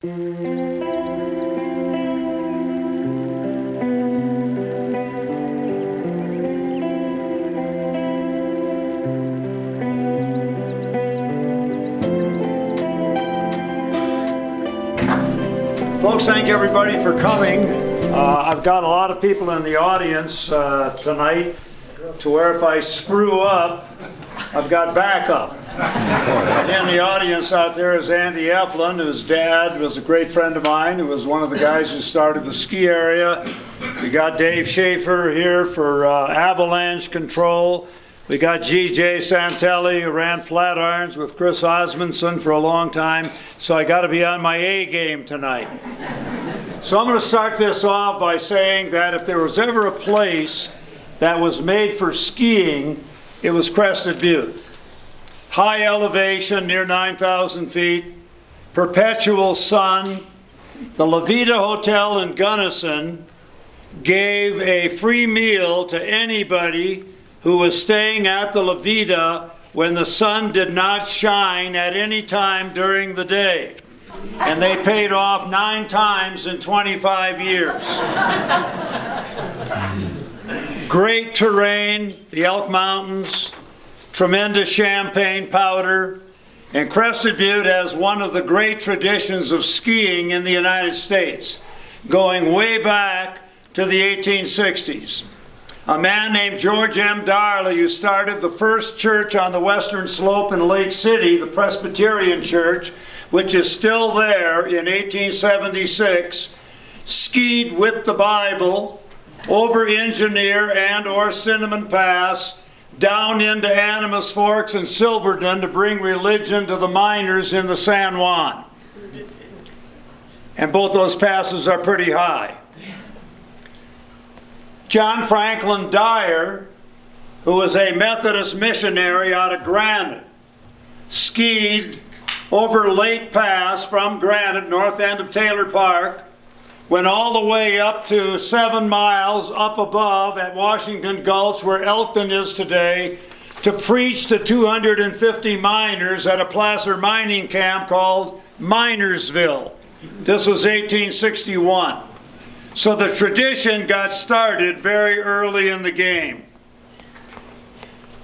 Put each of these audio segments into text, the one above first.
Folks, thank everybody for coming. I've got a lot of people in the audience tonight to where if I screw up, I've got backup. And in the audience out there is Andy Eflin, whose dad was a great friend of mine, who was one of the guys who started the ski area. We got Dave Schaefer here for avalanche control. We got G.J. Santelli, who ran Flatirons with Chris Osmondson for a long time. So I got to be on my A game tonight. So I'm going to start this off by saying that if there was ever a place that was made for skiing, it was Crested Butte. High elevation, near 9,000 feet, perpetual sun. The La Vida Hotel in Gunnison gave a free meal to anybody who was staying at the La Vida when the sun did not shine at any time during the day. And they paid off 9 times in 25 years. Great terrain, the Elk Mountains, tremendous champagne powder, and Crested Butte has one of the great traditions of skiing in the United States, going way back to the 1860s. A man named George M. Darley, who started the first church on the western slope in Lake City, the Presbyterian Church, which is still there in 1876, skied with the Bible over Engineer and or Cinnamon Pass, down into Animas Forks and Silverton to bring religion to the miners in the San Juan. And both those passes are pretty high. John Franklin Dyer, who was a Methodist missionary out of Granite, skied over Lake Pass from Granite, north end of Taylor Park, went all the way up to 7 miles up above at Washington Gulch, where Elkton is today, to preach to 250 miners at a placer mining camp called Minersville. This was 1861. So the tradition got started very early in the game.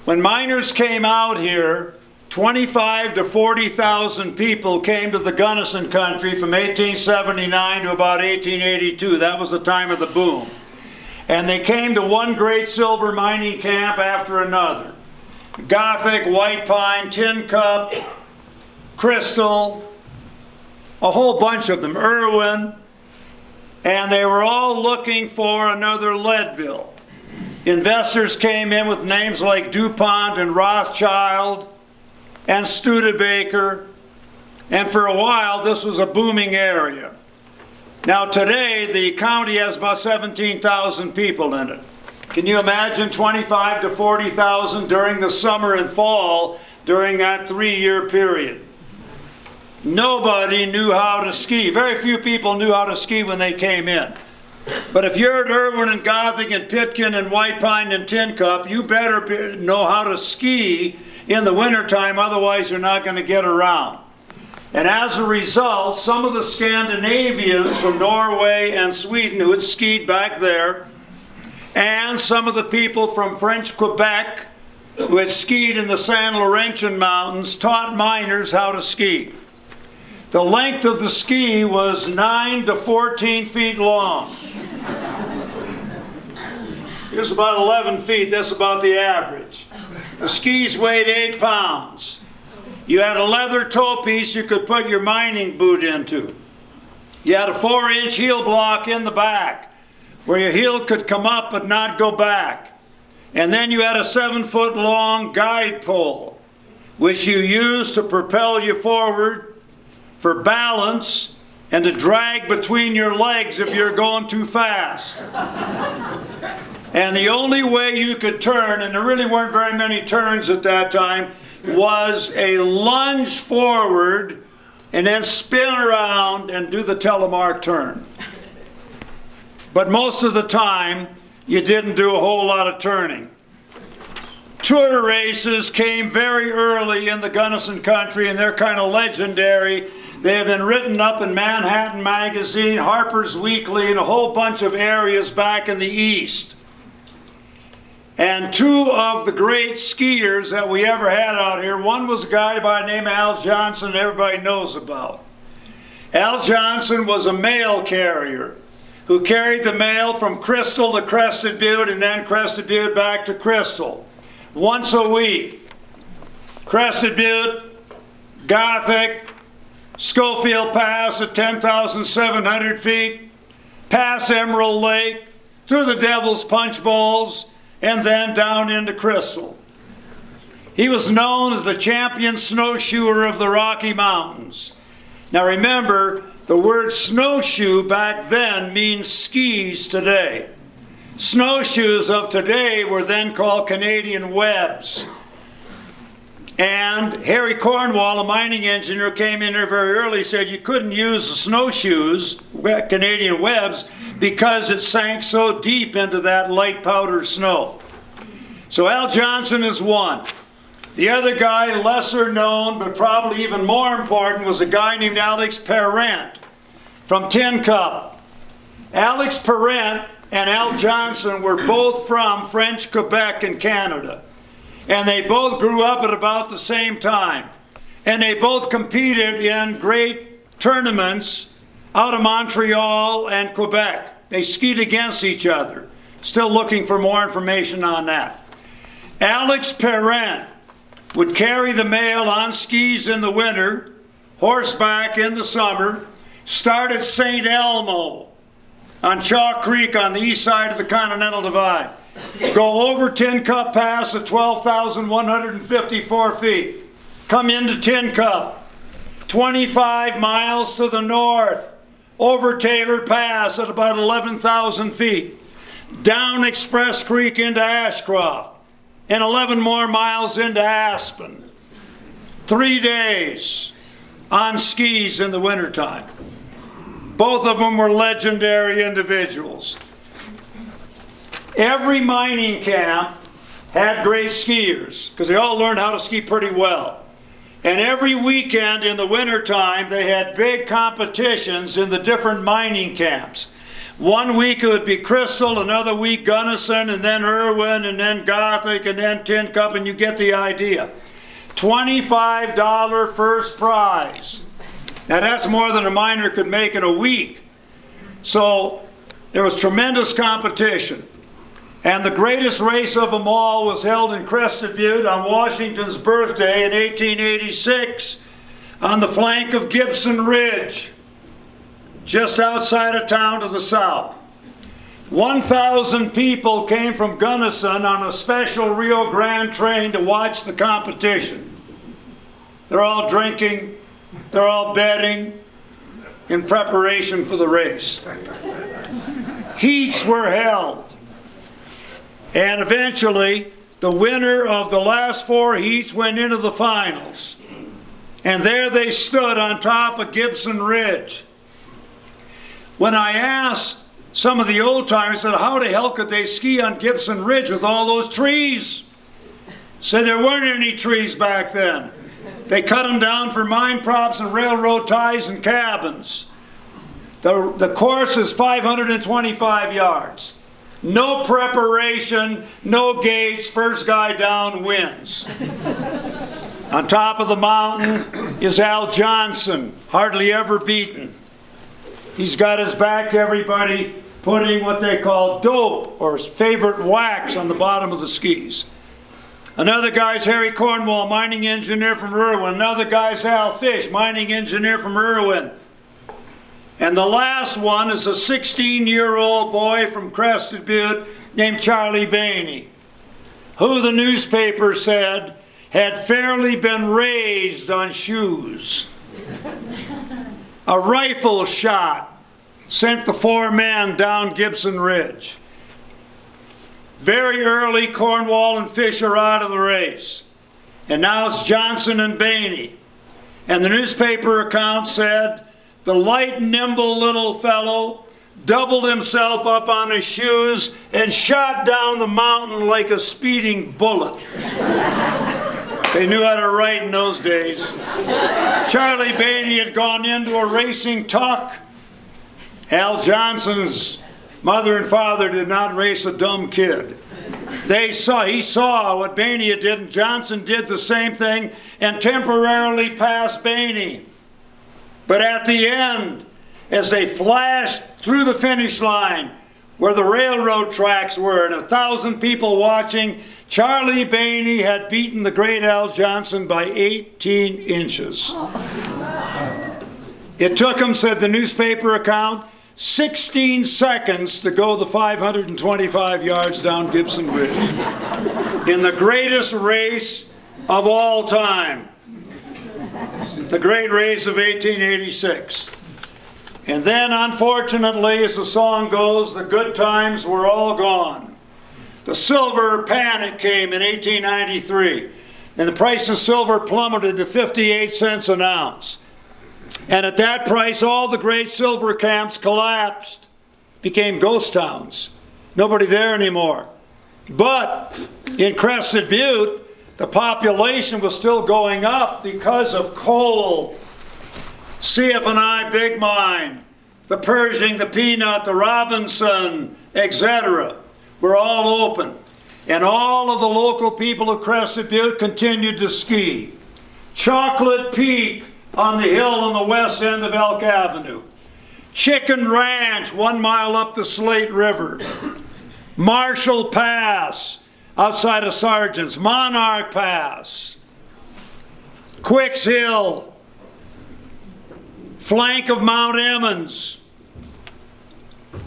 When miners came out here, 25 to 40,000 people came to the Gunnison country from 1879 to about 1882. That was the time of the boom. And they came to one great silver mining camp after another. Gothic, White Pine, Tin Cup, Crystal, a whole bunch of them, Irwin, and they were all looking for another Leadville. Investors came in with names like DuPont and Rothschild and Studebaker, and for a while this was a booming area. Now today the county has about 17,000 people in it. Can you imagine 25 to 40,000 during the summer and fall during that 3-year period? Nobody knew how to ski. Very few people knew how to ski when they came in. But if you're at Irwin and Gothic and Pitkin and White Pine and Tin Cup, you better know how to ski in the wintertime, otherwise you're not going to get around. And as a result, some of the Scandinavians from Norway and Sweden who had skied back there, and some of the people from French Quebec who had skied in the San Laurentian Mountains taught miners how to ski. The length of the ski was 9 to 14 feet long. Here's about 11 feet, that's about the average. The skis weighed 8 pounds. You had a leather toe piece you could put your mining boot into. You had a 4-inch heel block in the back where your heel could come up but not go back. And then you had a 7-foot long guide pole which you used to propel you forward for balance and to drag between your legs if you're going too fast. And the only way you could turn, and there really weren't very many turns at that time, was a lunge forward and then spin around and do the telemark turn. But most of the time, you didn't do a whole lot of turning. Tour races came very early in the Gunnison country, and they're kind of legendary. They have been written up in Manhattan Magazine, Harper's Weekly, and a whole bunch of areas back in the East. And two of the great skiers that we ever had out here, one was a guy by the name of Al Johnson, everybody knows about. Al Johnson was a mail carrier who carried the mail from Crystal to Crested Butte and then Crested Butte back to Crystal. Once a week. Crested Butte, Gothic, Schofield Pass at 10,700 feet, past Emerald Lake, through the Devil's Punch Bowls, and then down into Crystal. He was known as the champion snowshoer of the Rocky Mountains. Now remember, the word snowshoe back then means skis today. Snowshoes of today were then called Canadian webs. And Harry Cornwall, a mining engineer, came in there very early, said you couldn't use the snowshoes, Canadian webs, because it sank so deep into that light powder snow. So Al Johnson is one. The other guy, lesser known, but probably even more important, was a guy named Alex Parent from Tin Cup. Alex Parent and Al Johnson were both from French Quebec in Canada. And they both grew up at about the same time. And they both competed in great tournaments out of Montreal and Quebec. They skied against each other. Still looking for more information on that. Alex Parent would carry the mail on skis in the winter, horseback in the summer, start at St. Elmo on Chalk Creek on the east side of the Continental Divide. Go over Tin Cup Pass at 12,154 feet. Come into Tin Cup, 25 miles to the north, over Taylor Pass at about 11,000 feet, down Express Creek into Ashcroft, and 11 more miles into Aspen. 3 days on skis in the wintertime. Both of them were legendary individuals. Every mining camp had great skiers because they all learned how to ski pretty well. And every weekend in the wintertime, they had big competitions in the different mining camps. One week it would be Crystal, another week Gunnison, and then Irwin, and then Gothic, and then Tin Cup, and you get the idea. $25 first prize. Now that's more than a miner could make in a week. So there was tremendous competition. And the greatest race of them all was held in Crested Butte on Washington's birthday in 1886 on the flank of Gibson Ridge, just outside of town to the south. 1,000 people came from Gunnison on a special Rio Grande train to watch the competition. They're all drinking, they're all betting in preparation for the race. Heats were held. And eventually, the winner of the last 4 heats went into the finals. And there they stood on top of Gibson Ridge. When I asked some of the old timers, I said, how the hell could they ski on Gibson Ridge with all those trees? Said there weren't any trees back then. They cut them down for mine props and railroad ties and cabins. The course is 525 yards. No preparation, no gates, first guy down wins. On top of the mountain is Al Johnson, hardly ever beaten. He's got his back to everybody, putting what they call dope, or favorite wax, on the bottom of the skis. Another guy's Harry Cornwall, mining engineer from Irwin. Another guy's Al Fish, mining engineer from Irwin. And the last one is a 16-year-old boy from Crested Butte named Charlie Bainey, who the newspaper said had fairly been raised on shoes. A rifle shot sent the 4 men down Gibson Ridge. Very early, Cornwall and Fish are out of the race. And now it's Johnson and Bainey. And the newspaper account said, the light, nimble little fellow doubled himself up on his shoes and shot down the mountain like a speeding bullet. They knew how to write in those days. Charlie Bainey had gone into a racing tuck. Al Johnson's mother and father did not race a dumb kid. He saw what Bainey did, and Johnson did the same thing and temporarily passed Bainey. But at the end, as they flashed through the finish line where the railroad tracks were and 1,000 people watching, Charlie Bainey had beaten the great Al Johnson by 18 inches. It took him, said the newspaper account, 16 seconds to go the 525 yards down Gibson Ridge in the greatest race of all time, the great race of 1886. And then, unfortunately, as the song goes, the good times were all gone. The silver panic came in 1893, and the price of silver plummeted to 58 cents an ounce. And at that price, all the great silver camps collapsed, became ghost towns. Nobody there anymore. But in Crested Butte, the population was still going up because of coal. CF&I Big Mine, the Pershing, the Peanut, the Robinson, etc. were all open. And all of the local people of Crested Butte continued to ski. Chocolate Peak on the hill on the west end of Elk Avenue. Chicken Ranch 1 mile up the Slate River. Marshall Pass outside of Sargent's. Monarch Pass. Quicks Hill. Flank of Mount Emmons.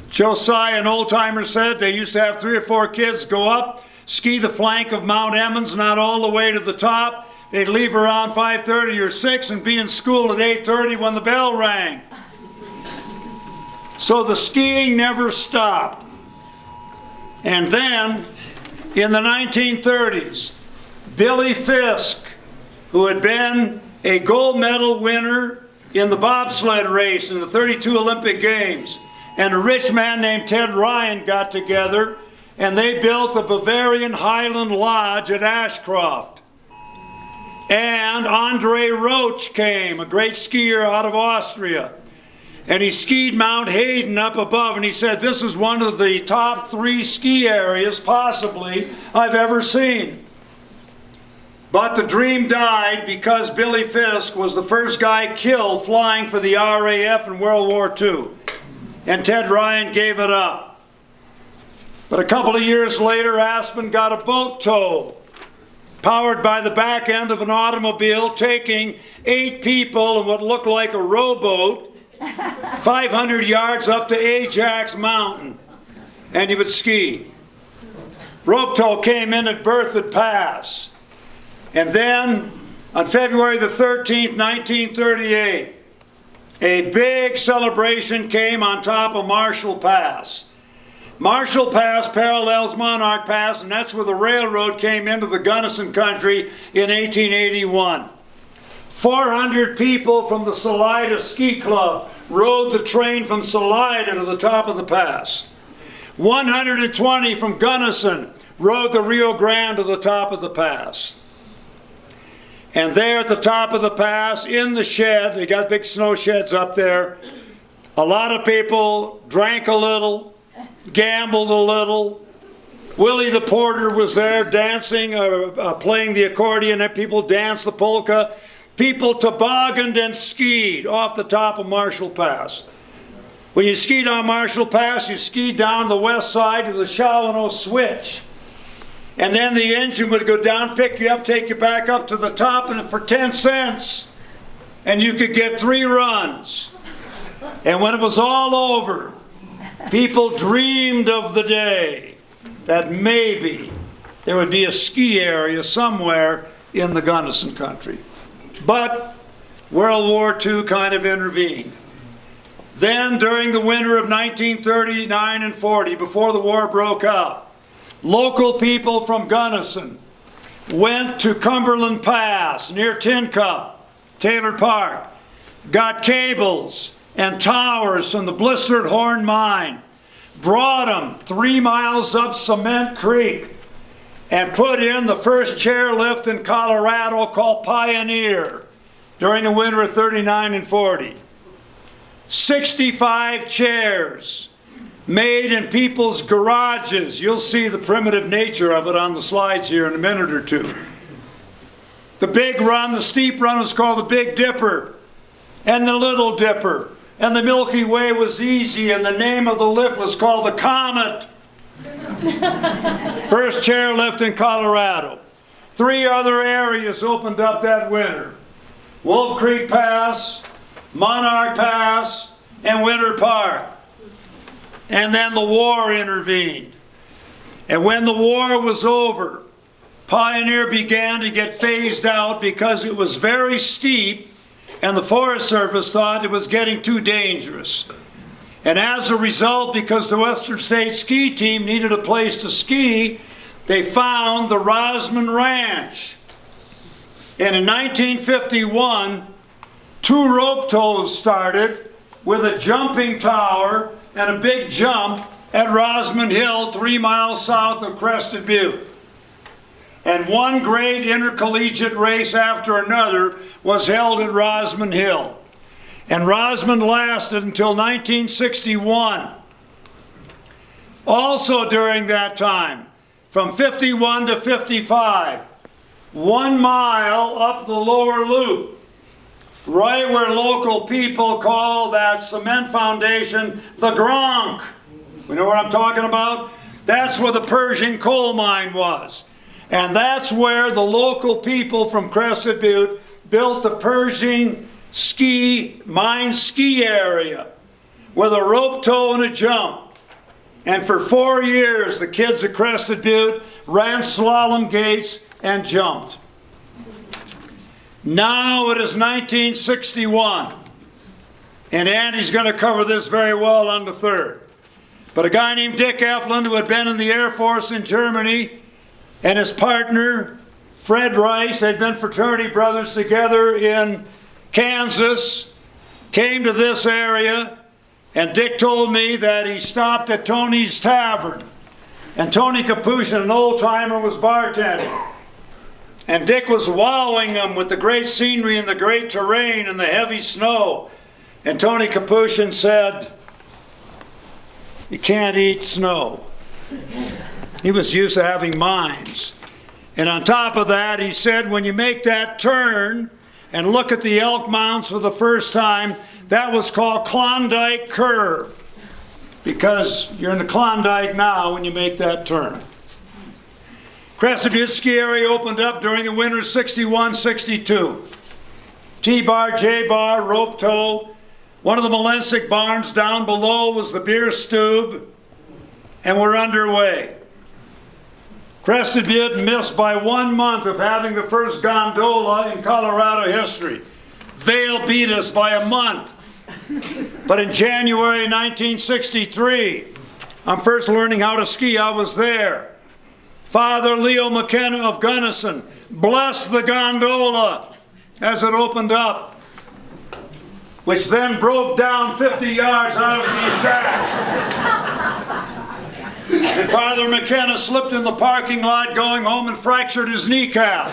Josiah, an old-timer, said they used to have 3 or 4 kids go up, ski the flank of Mount Emmons, not all the way to the top. They'd leave around 5:30 or 6 and be in school at 8:30 when the bell rang. So the skiing never stopped. And then, in the 1930s, Billy Fisk, who had been a gold medal winner in the bobsled race in the 32 Olympic Games, and a rich man named Ted Ryan got together, and they built the Bavarian Highland Lodge at Ashcroft. And Andre Roach came, a great skier out of Austria, and he skied Mount Hayden up above, and he said, this is one of the top 3 ski areas possibly I've ever seen. But the dream died because Billy Fisk was the first guy killed flying for the RAF in World War II. And Ted Ryan gave it up. But a couple of years later, Aspen got a boat tow, powered by the back end of an automobile, taking 8 people in what looked like a rowboat, 500 yards up to Ajax Mountain. And he would ski. Rope tow came in at Berthoud Pass. And then, on February the 13th, 1938, a big celebration came on top of Marshall Pass. Marshall Pass parallels Monarch Pass, and that's where the railroad came into the Gunnison country in 1881. 400 people from the Salida Ski Club rode the train from Salida to the top of the pass. 120 from Gunnison rode the Rio Grande to the top of the pass. And there at the top of the pass, in the shed, they got big snow sheds up there, a lot of people drank a little, gambled a little. Willie the Porter was there dancing, playing the accordion, and people danced the polka. People tobogganed and skied off the top of Marshall Pass. When you skied on Marshall Pass, you skied down the west side to the Shawano Switch. And then the engine would go down, pick you up, take you back up to the top, and for 10 cents. And you could get 3 runs. And when it was all over, people dreamed of the day that maybe there would be a ski area somewhere in the Gunnison country. But World War II kind of intervened. Then, during the winter of 1939 and 40, before the war broke out, local people from Gunnison went to Cumberland Pass near Tin Cup, Taylor Park, got cables and towers from the Blistered Horn Mine, brought them 3 miles up Cement Creek, and put in the first chairlift in Colorado called Pioneer during the winter of 39 and 40. 65 chairs made in people's garages. You'll see the primitive nature of it on the slides here in a minute or two. The big run, the steep run, was called the Big Dipper and the Little Dipper. And the Milky Way was easy, and the name of the lift was called the Comet. First chairlift in Colorado. 3 other areas opened up that winter. Wolf Creek Pass, Monarch Pass, and Winter Park. And then the war intervened. And when the war was over, Pioneer began to get phased out because it was very steep and the Forest Service thought it was getting too dangerous. And as a result, because the Western States ski team needed a place to ski, they found the Rosman Ranch. And in 1951, 2 rope tows started with a jumping tower and a big jump at Rosman Hill, 3 miles south of Crested Butte. And one great intercollegiate race after another was held at Rosman Hill. And Rosman lasted until 1961. Also during that time, from 51 to 55, 1 mile up the lower loop, right where local people call that cement foundation the Gronk. We know what I'm talking about? That's where the Pershing coal mine was. And that's where the local people from Crested Butte built the Pershing mine ski area with a rope tow and a jump. And for 4 years, the kids at Crested Butte ran slalom gates and jumped. Now it is 1961. And Andy's going to cover this very well on the 3rd. But a guy named Dick Eflin, who had been in the Air Force in Germany, and his partner, Fred Rice, had been fraternity brothers together in Kansas, came to this area, and Dick told me that he stopped at Tony's Tavern. And Tony Capuchin, an old-timer, was bartending. And Dick was wowing them with the great scenery and the great terrain and the heavy snow. And Tony Capuchin said, "You can't eat snow." He was used to having mines. And on top of that, he said, when you make that turn and look at the Elk Mounds for the first time, that was called Klondike Curve, because you're in the Klondike now when you make that turn. Crested Butte Ski Area opened up during the winter of 61-62. T-bar, J-bar, rope tow. One of the Molensic barns down below was the beer stube, and we're underway. Crested Butte missed by 1 month of having the first gondola in Colorado history. Vail beat us by a month. But in January 1963, I'm first learning how to ski. I was there. Father Leo McKenna of Gunnison blessed the gondola as it opened up, which then broke down 50 yards out of the shack. And Father McKenna slipped in the parking lot going home and fractured his kneecap.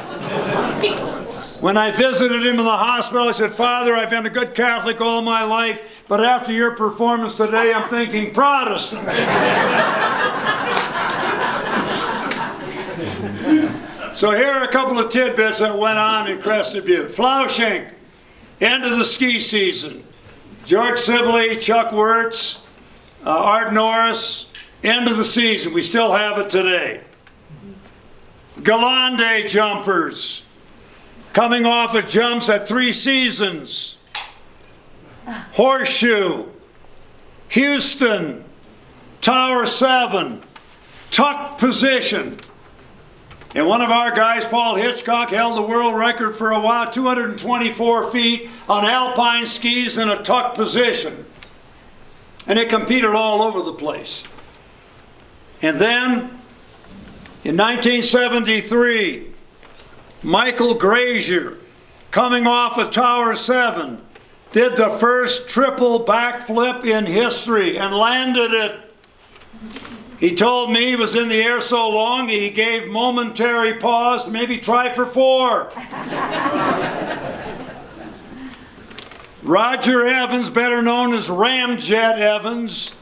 When I visited him in the hospital, I said, "Father, I've been a good Catholic all my life, but after your performance today, I'm thinking Protestant." So here are a couple of tidbits that went on in Crested Butte. Floushing, end of the ski season. George Sibley, Chuck Wirtz, Art Norris, end of the season. We still have it today. Galande jumpers, coming off of jumps at 3 seasons. Horseshoe, Houston, Tower 7, tuck position. And one of our guys, Paul Hitchcock, held the world record for a while, 224 feet on alpine skis in a tuck position. And it competed all over the place. And then, in 1973, Michael Grazier, coming off of Tower 7, did the first triple backflip in history and landed it. He told me he was in the air so long he gave momentary pause to maybe try for 4. Roger Evans, better known as Ramjet Evans,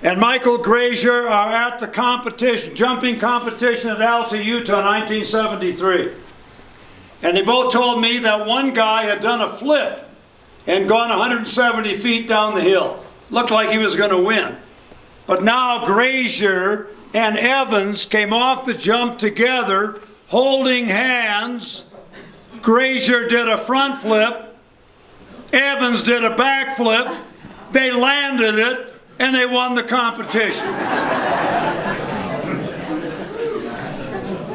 and Michael Grazier are at the competition, jumping competition at Alta, Utah, 1973. And they both told me that one guy had done a flip and gone 170 feet down the hill. Looked like he was going to win. But now Grazier and Evans came off the jump together, holding hands. Grazier did a front flip. Evans did a back flip. They landed it, and they won the competition.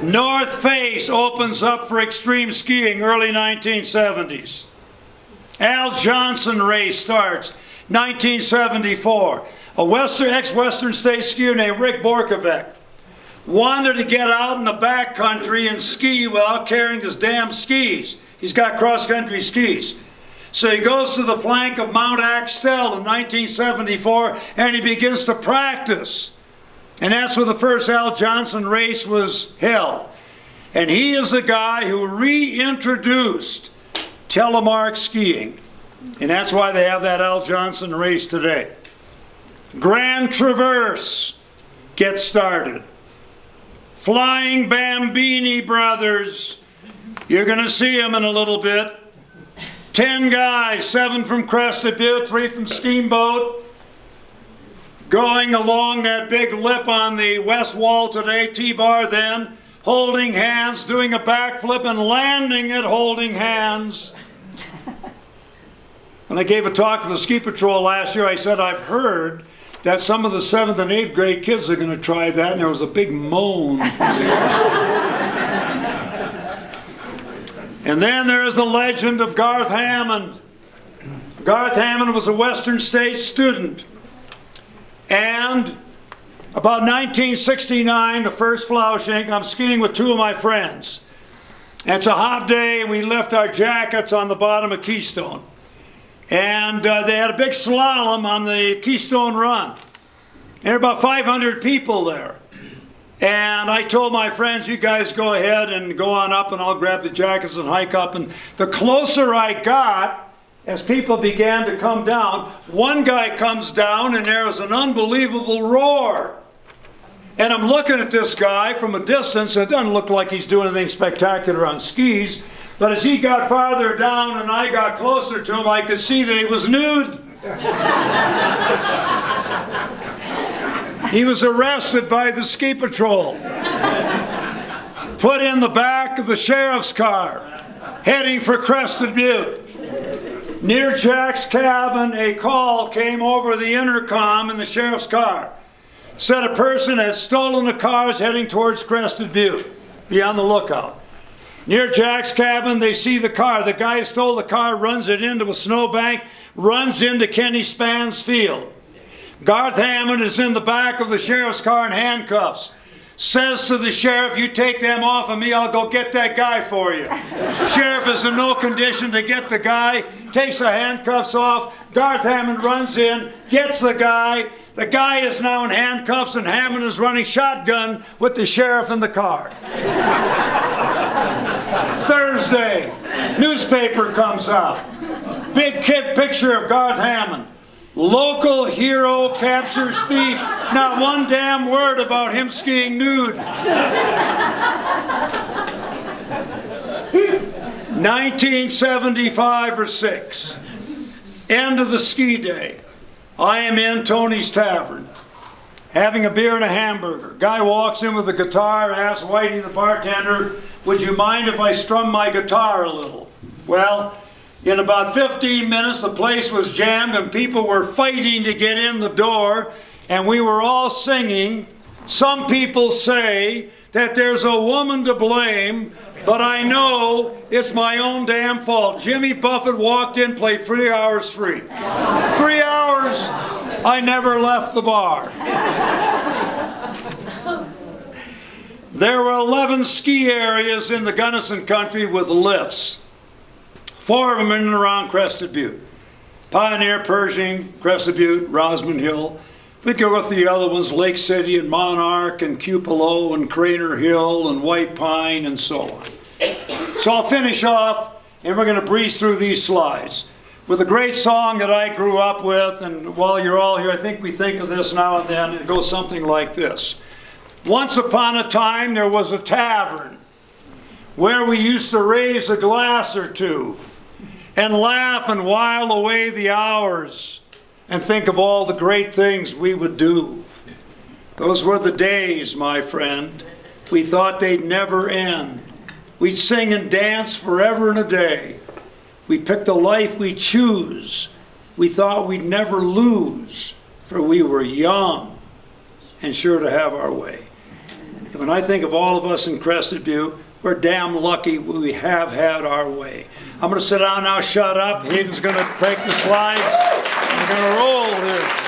North Face opens up for extreme skiing early 1970s. Al Johnson race starts 1974. A ex-Western State skier named Rick Borkovic wanted to get out in the back country and ski without carrying his damn skis. He's got cross-country skis. So he goes to the flank of Mount Axtell in 1974 and he begins to practice. And that's where the first Al Johnson race was held. And he is the guy who reintroduced telemark skiing. And that's why they have that Al Johnson race today. Grand Traverse gets started. Flying Bambini Brothers. You're going to see them in a little bit. 10 guys, 7 from Crested, Butte, 3 from Steamboat. Going along that big lip on the west wall today, T-bar then, holding hands, doing a backflip and landing it holding hands. When I gave a talk to the ski patrol last year, I said, I've heard that some of the 7th and 8th grade kids are going to try that, and there was a big moan from the And then there is the legend of Garth Hammond. Garth Hammond was a Western State student. And about 1969, the first Floushing, I'm skiing with 2 of my friends. And it's a hot day, and we left our jackets on the bottom of Keystone. And they had a big slalom on the Keystone Run. And there were about 500 people there. And I told my friends, you guys go ahead and go on up and I'll grab the jackets and hike up. And the closer I got, as people began to come down, one guy comes down and there was an unbelievable roar. And I'm looking at this guy from a distance. It doesn't look like he's doing anything spectacular on skis. But as he got farther down and I got closer to him, I could see that he was nude. He was arrested by the ski patrol, put in the back of the sheriff's car, heading for Crested Butte. Near Jack's cabin, a call came over the intercom in the sheriff's car. Said a person had stolen the cars heading towards Crested Butte. Be on the lookout. Near Jack's cabin, they see the car. The guy who stole the car runs it into a snowbank, runs into Kenny Span's field. Garth Hammond is in the back of the sheriff's car in handcuffs. Says to the sheriff, you take them off of me, I'll go get that guy for you. Sheriff is in no condition to get the guy, takes the handcuffs off. Garth Hammond runs in, gets the guy. The guy is now in handcuffs and Hammond is running shotgun with the sheriff in the car. Thursday, newspaper comes out. Big picture of Garth Hammond. Local hero captures thief. Not one damn word about him skiing nude. 1975 or 6. End of the ski day. I am in Tony's Tavern, having a beer and a hamburger. Guy walks in with a guitar, asks Whitey, the bartender, would you mind if I strum my guitar a little? Well, in about 15 minutes, the place was jammed and people were fighting to get in the door, and we were all singing. Some people say that there's a woman to blame, but I know it's my own damn fault. Jimmy Buffett walked in, played 3 hours free. 3 hours, I never left the bar. There were 11 ski areas in the Gunnison country with lifts. 4 of them in and around Crested Butte. Pioneer, Pershing, Crested Butte, Rosman Hill. We go with the other ones, Lake City and Monarch and Cupelo and Craner Hill and White Pine and so on. So I'll finish off, and we're going to breeze through these slides with a great song that I grew up with, and while you're all here, I think we think of this now and then. It goes something like this. Once upon a time there was a tavern where we used to raise a glass or two and laugh and while away the hours and think of all the great things we would do. Those were the days, my friend. We thought they'd never end. We'd sing and dance forever and a day. We picked the life we choose. We thought we'd never lose, for we were young and sure to have our way. And when I think of all of us in Crested Butte, we're damn lucky we have had our way. I'm going to sit down now, shut up. Hayden's going to take the slides. We're going to roll here.